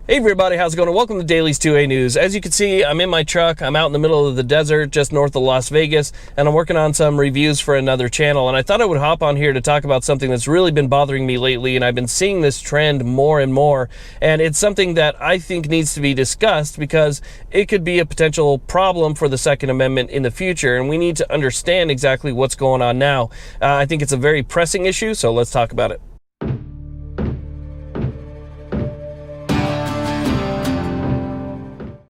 Hey everybody, how's it going? Welcome to Daily's 2A News. As you can see, I'm in my truck. I'm out in the middle of the desert, just north of Las Vegas, and I'm working on some reviews for another channel. And I thought I would hop on here to talk about something that's really been bothering me lately, and I've been seeing this trend more and more. And it's something that I think needs to be discussed because it could be a potential problem for the Second Amendment in the future, and we need to understand exactly what's going on now. I think it's a very pressing issue, so let's talk about it.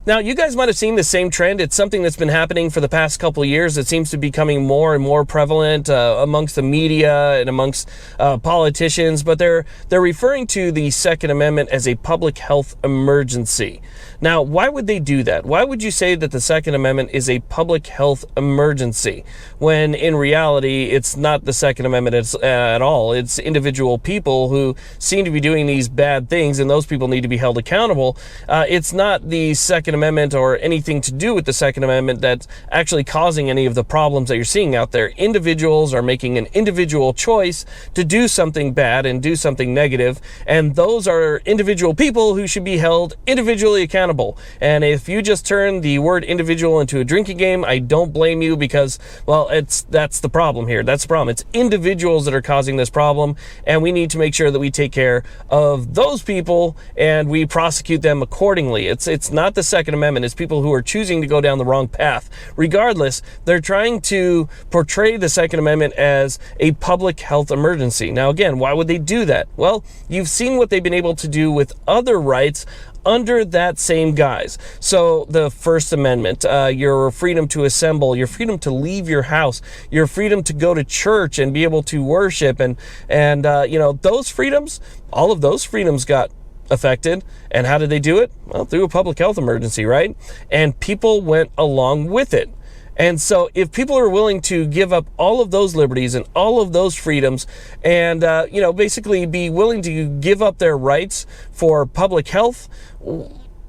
Now, you guys might have seen the same trend. It's something that's been happening for the past couple of years. It seems to be becoming more and more prevalent amongst the media and amongst politicians, but they're referring to the Second Amendment as a public health emergency. Now, why would they do that? Why would you say that the Second Amendment is a public health emergency when in reality it's not the Second Amendment at all? It's individual people who seem to be doing these bad things, and those people need to be held accountable. It's not the Second Amendment or anything to do with the Second Amendment that's actually causing any of the problems that you're seeing out there. Individuals are making an individual choice to do something bad and do something negative, and those are individual people who should be held individually accountable. And if you just turn the word individual into a drinking game, I don't blame you because, well, that's the problem here. That's the problem. It's individuals that are causing this problem, and we need to make sure that we take care of those people and we prosecute them accordingly. It's not the Second Amendment. It's people who are choosing to go down the wrong path. Regardless, they're trying to portray the Second Amendment as a public health emergency. Now, again, why would they do that? Well, you've seen what they've been able to do with other rights under that same guise. So the First Amendment, your freedom to assemble, your freedom to leave your house, your freedom to go to church and be able to worship, and you know, those freedoms, all of those freedoms got affected. And how did they do it? Well, through a public health emergency, right? And people went along with it. And so if people are willing to give up all of those liberties and all of those freedoms and, you know, basically be willing to give up their rights for public health,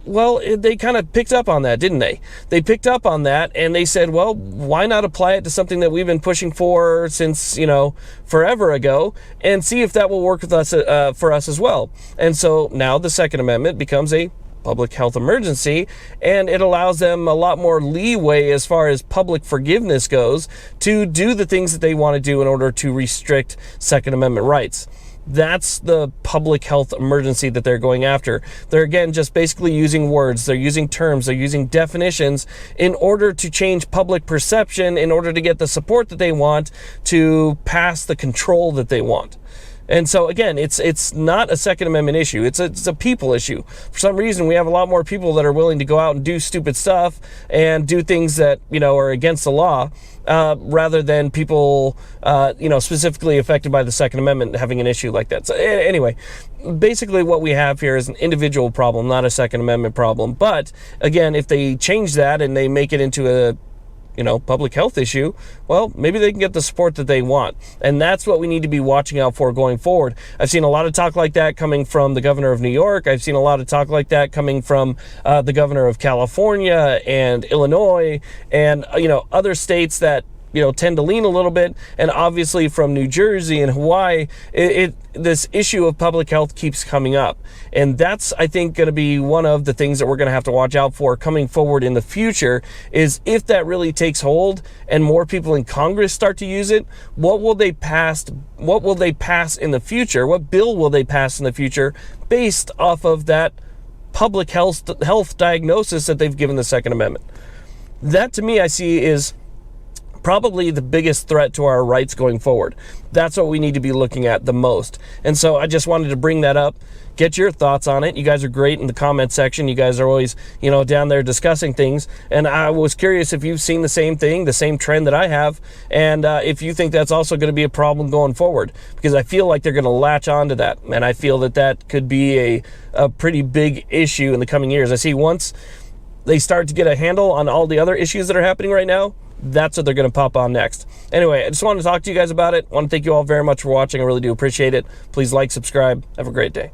well, they kind of picked up on that, didn't they? They picked up on that and they said, well, why not apply it to something that we've been pushing for since, you know, forever ago, and see if that will work with us for us as well. And so now the Second Amendment becomes a public health emergency, and it allows them a lot more leeway as far as public forgiveness goes to do the things that they want to do in order to restrict Second Amendment rights. That's the public health emergency that they're going after. They're, again, just basically using words. They're using terms. They're using definitions in order to change public perception, in order to get the support that they want, to pass the control that they want. And so, again, it's not a Second Amendment issue. It's a people issue. For some reason, we have a lot more people that are willing to go out and do stupid stuff and do things that, you know, are against the law, rather than people, you know, specifically affected by the Second Amendment having an issue like that. So anyway, basically what we have here is an individual problem, not a Second Amendment problem. But again, if they change that and they make it into a, you know, public health issue, well, maybe they can get the support that they want. And that's what we need to be watching out for going forward. I've seen a lot of talk like that coming from the governor of New York. I've seen a lot of talk like that coming from the governor of California and Illinois and, you know, other states that, you know, tend to lean a little bit, and obviously from New Jersey and Hawaii, this issue of public health keeps coming up. And that's, I think, going to be one of the things that we're going to have to watch out for coming forward in the future, is if that really takes hold and more people in Congress start to use it, what will they pass in the future? What bill will they pass in the future based off of that public health diagnosis that they've given the Second Amendment? That, to me, I see is probably the biggest threat to our rights going forward. That's what we need to be looking at the most. And so I just wanted to bring that up, get your thoughts on it. You guys are great in the comment section. You guys are always, you know, down there discussing things. And I was curious if you've seen the same thing, the same trend that I have, and if you think that's also going to be a problem going forward, because I feel like they're going to latch onto that. And I feel that that could be a pretty big issue in the coming years. I see once they start to get a handle on all the other issues that are happening right now, that's what they're going to pop on next. Anyway, I just wanted to talk to you guys about it. I want to thank you all very much for watching. I really do appreciate it. Please like, subscribe. Have a great day.